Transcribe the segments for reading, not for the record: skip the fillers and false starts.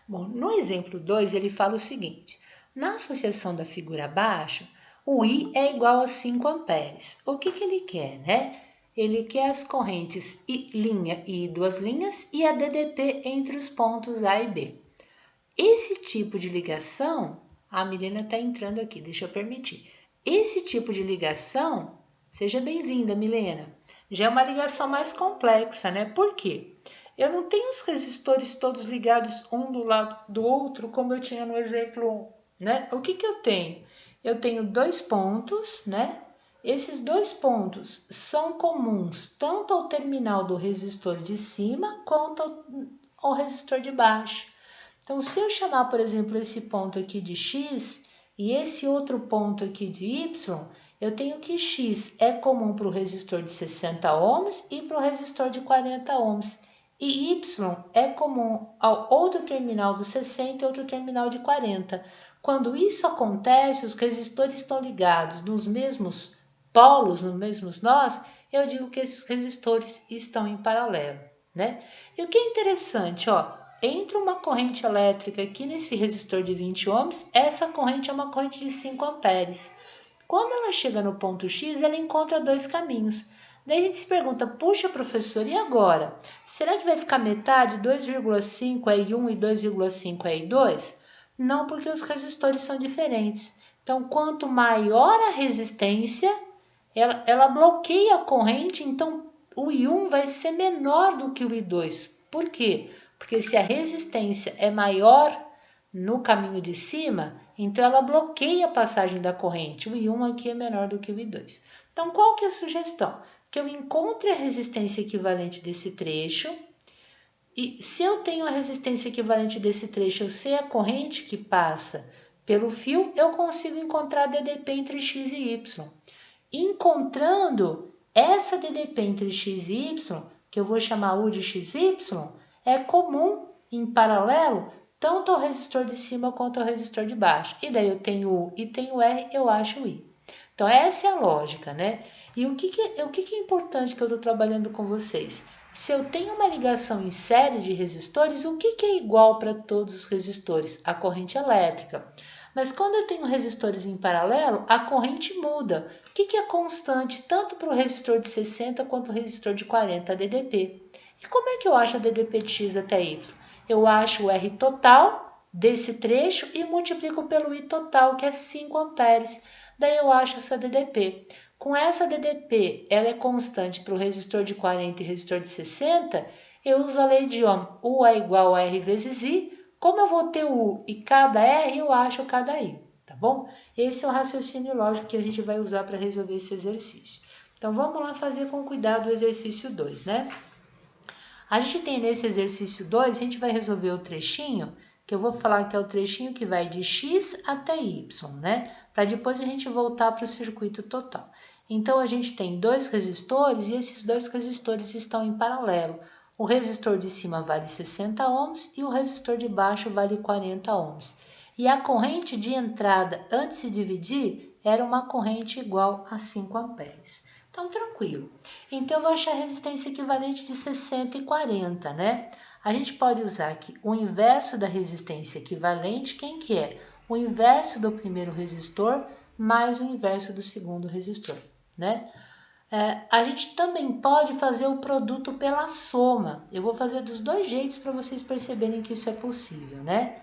Bom, no exemplo 2, ele fala o seguinte: na associação da figura abaixo, o I é igual a 5 amperes. O que ele quer, né? Ele quer as correntes I, linha e duas linhas e a DDP entre os pontos A e B. Esse tipo de ligação, a Milena está entrando aqui, deixa eu permitir. Esse tipo de ligação, seja bem-vinda, Milena, já é uma ligação mais complexa, né? Por quê? Eu não tenho os resistores todos ligados um do lado do outro, como eu tinha no exemplo 1, né? O que eu tenho? Eu tenho dois pontos, né? Esses dois pontos são comuns tanto ao terminal do resistor de cima quanto ao resistor de baixo. Então, se eu chamar, por exemplo, esse ponto aqui de X e esse outro ponto aqui de Y, eu tenho que X é comum para o resistor de 60 ohms e para o resistor de 40 ohms. E Y é comum ao outro terminal do 60 e outro terminal de 40. Quando isso acontece, os resistores estão ligados nos mesmos polos, nos mesmos nós, eu digo que esses resistores estão em paralelo, né? E o que é interessante, ó, entra uma corrente elétrica aqui nesse resistor de 20 ohms, essa corrente é uma corrente de 5 amperes. Quando ela chega no ponto X, ela encontra dois caminhos. Daí a gente se pergunta, puxa professor, e agora? Será que vai ficar metade, 2,5 é I1 e 2,5 é I2? Não, porque os resistores são diferentes. Então, quanto maior a resistência, ela bloqueia a corrente, então o I1 vai ser menor do que o I2. Por quê? Porque se a resistência é maior no caminho de cima, então ela bloqueia a passagem da corrente. O I1 aqui é menor do que o I2. Então, qual que é a sugestão? Que eu encontre a resistência equivalente desse trecho. E se eu tenho a resistência equivalente desse trecho, eu sei a corrente que passa pelo fio, eu consigo encontrar a DDP entre X e Y. Encontrando essa DDP entre X e Y, que eu vou chamar U de XY, é comum em paralelo tanto ao resistor de cima quanto ao resistor de baixo. E daí eu tenho U e tenho R, eu acho I. Então essa é a lógica, né? E o que é importante que eu estou trabalhando com vocês? Se eu tenho uma ligação em série de resistores, o que é igual para todos os resistores? A corrente elétrica. Mas quando eu tenho resistores em paralelo, a corrente muda. O que é constante tanto para o resistor de 60 quanto o resistor de 40, a DDP? E como é que eu acho a DDP de X até Y? Eu acho o R total desse trecho e multiplico pelo I total, que é 5 amperes. Daí eu acho essa DDP. Com essa DDP, ela é constante para o resistor de 40 e resistor de 60, eu uso a lei de Ohm. U é igual a R vezes I. Como eu vou ter o U e cada R, eu acho cada I, tá bom? Esse é o raciocínio lógico que a gente vai usar para resolver esse exercício. Então, vamos lá fazer com cuidado o exercício 2, né? A gente tem nesse exercício 2, a gente vai resolver o trechinho, que eu vou falar que é o trechinho que vai de X até Y, né? Para depois a gente voltar para o circuito total. Então, a gente tem dois resistores e esses dois resistores estão em paralelo. O resistor de cima vale 60 ohms e o resistor de baixo vale 40 ohms. E a corrente de entrada, antes de dividir, era uma corrente igual a 5 amperes. Então, tranquilo. Então, eu vou achar a resistência equivalente de 60 e 40, né? A gente pode usar aqui o inverso da resistência equivalente, quem que é? O inverso do primeiro resistor mais o inverso do segundo resistor, né? A gente também pode fazer o produto pela soma. Eu vou fazer dos dois jeitos para vocês perceberem que isso é possível, né?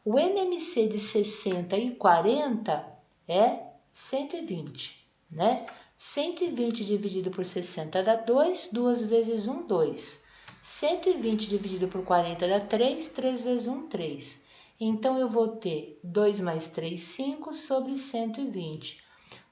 O MMC de 60 e 40 é 120, né? 120 dividido por 60 dá 2, 2 vezes 1, 2. 120 dividido por 40 dá 3, 3 vezes 1, 3. Então, eu vou ter 2 mais 3, 5 sobre 120.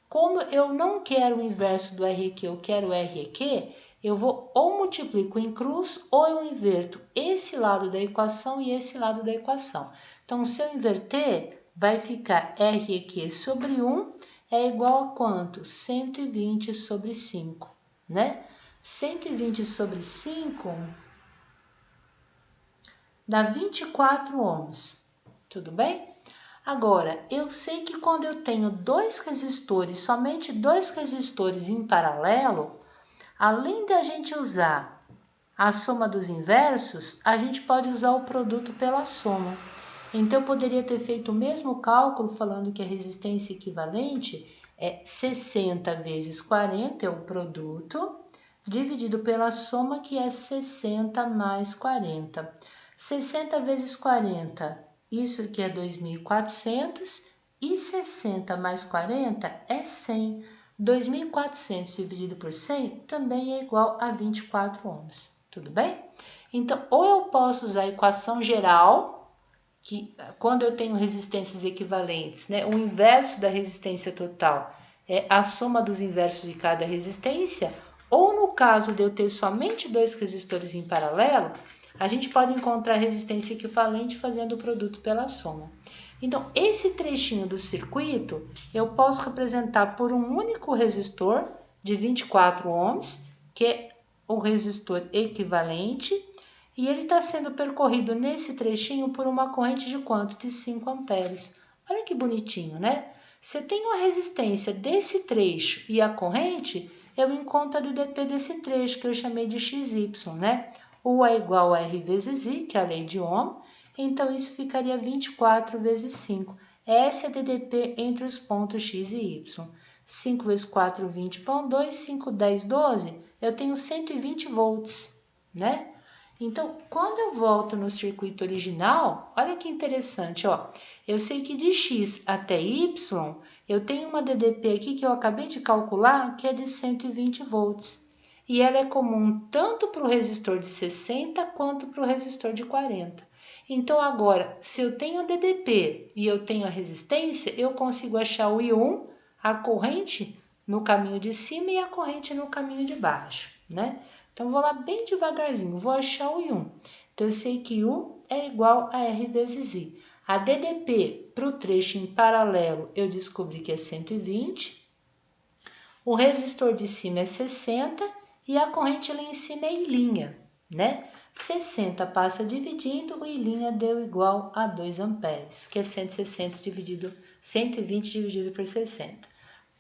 Como eu não quero o inverso do RQ, eu quero o REQ, eu vou ou multiplico em cruz ou eu inverto esse lado da equação e esse lado da equação. Então, se eu inverter, vai ficar REQ sobre 1 é igual a quanto? 120 sobre 5, né? 120 sobre 5 dá 24 ohms, tudo bem? Agora, eu sei que quando eu tenho dois resistores, somente dois resistores em paralelo, além da gente usar a soma dos inversos, a gente pode usar o produto pela soma. Então, eu poderia ter feito o mesmo cálculo falando que a resistência equivalente é 60 vezes 40, é o produto, dividido pela soma, que é 60 mais 40. 60 vezes 40, isso aqui é 2.400, e 60 mais 40 é 100. 2.400 dividido por 100 também é igual a 24 ohms. Tudo bem? Então, ou eu posso usar a equação geral, que quando eu tenho resistências equivalentes, né, o inverso da resistência total é a soma dos inversos de cada resistência, ou no caso de eu ter somente dois resistores em paralelo, a gente pode encontrar a resistência equivalente fazendo o produto pela soma. Então, esse trechinho do circuito eu posso representar por um único resistor de 24 ohms, que é o resistor equivalente, e ele está sendo percorrido nesse trechinho por uma corrente de quanto? De 5 amperes. Olha que bonitinho, né? Se eu tenho a resistência desse trecho e a corrente, eu encontro a DDP desse trecho, que eu chamei de XY, né? U é igual a R vezes I, que é a lei de Ohm, então isso ficaria 24 vezes 5. Essa é a DDP entre os pontos X e Y. 5 vezes 4, 20, vão 2, 5, 10, 12, eu tenho 120 volts, né? Então, quando eu volto no circuito original, olha que interessante, ó. Eu sei que de X até Y, eu tenho uma DDP aqui que eu acabei de calcular, que é de 120 volts. E ela é comum tanto para o resistor de 60 quanto para o resistor de 40. Então, agora, se eu tenho a DDP e eu tenho a resistência, eu consigo achar o I1, a corrente no caminho de cima e a corrente no caminho de baixo, né? Então, vou lá bem devagarzinho, vou achar o I1. Então, eu sei que U é igual a R vezes I. A DDP para o trecho em paralelo, eu descobri que é 120. O resistor de cima é 60 e a corrente lá em cima é I', né? 60 passa dividindo, o I' deu igual a 2 amperes, que é 160 dividido, 120 dividido por 60.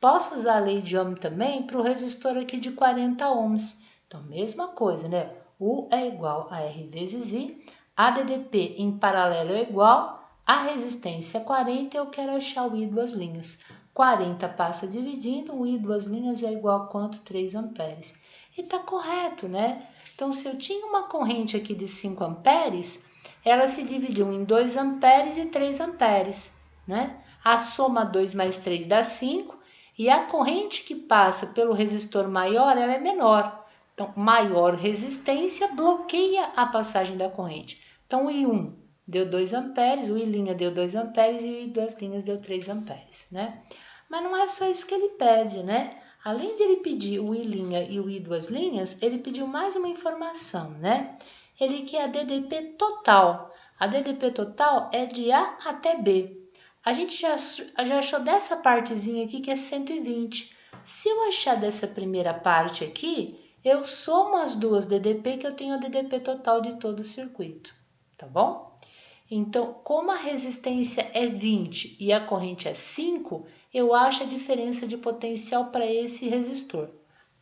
Posso usar a lei de Ohm também para o resistor aqui de 40 ohms. Então, mesma coisa, né? U é igual a R vezes I, a DDP em paralelo é igual, a resistência é 40, eu quero achar o I duas linhas. 40 passa dividindo, o I duas linhas é igual a quanto? 3 amperes. E está correto, né? Então, se eu tinha uma corrente aqui de 5 amperes, ela se dividiu em 2 amperes e 3 amperes, né? A soma 2 mais 3 dá 5, e a corrente que passa pelo resistor maior, ela é menor. Então, maior resistência bloqueia a passagem da corrente. Então, o I1 deu 2 amperes, o I' deu 2 amperes e o I duas linhas deu 3 amperes, né? Mas não é só isso que ele pede, né? Além de ele pedir o I' e o I duas linhas, ele pediu mais uma informação, né? Ele quer a DDP total. A DDP total é de A até B. A gente já achou dessa partezinha aqui que é 120. Se eu achar dessa primeira parte aqui, eu somo as duas DDP que eu tenho a DDP total de todo o circuito, tá bom? Então, como a resistência é 20 e a corrente é 5, eu acho a diferença de potencial para esse resistor.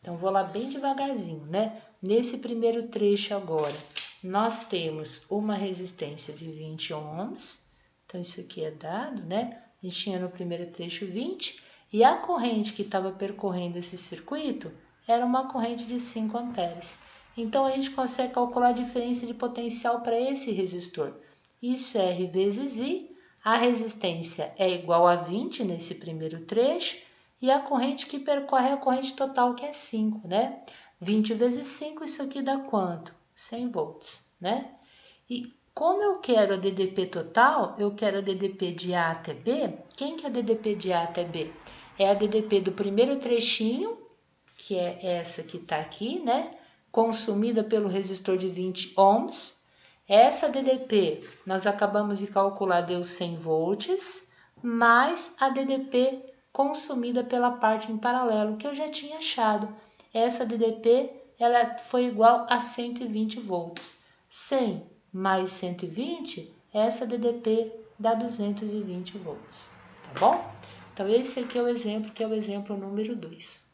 Então, vou lá bem devagarzinho, né? Nesse primeiro trecho agora, nós temos uma resistência de 20 ohms. Então, isso aqui é dado, né? A gente tinha no primeiro trecho 20, e a corrente que estava percorrendo esse circuito era uma corrente de 5 amperes. Então, a gente consegue calcular a diferença de potencial para esse resistor. Isso é R vezes I, a resistência é igual a 20 nesse primeiro trecho, e a corrente que percorre é a corrente total, que é 5, né? 20 vezes 5, isso aqui dá quanto? 100 volts, né? E como eu quero a DDP total, eu quero a DDP de A até B. Quem que é a DDP de A até B? É a DDP do primeiro trechinho, que é essa que está aqui, né? Consumida pelo resistor de 20 ohms. Essa DDP, nós acabamos de calcular, deu 100 volts, mais a DDP consumida pela parte em paralelo, que eu já tinha achado. Essa DDP, ela foi igual a 120 volts. 100 mais 120, essa DDP dá 220 volts, tá bom? Então, esse aqui é o exemplo, que é o exemplo número 2.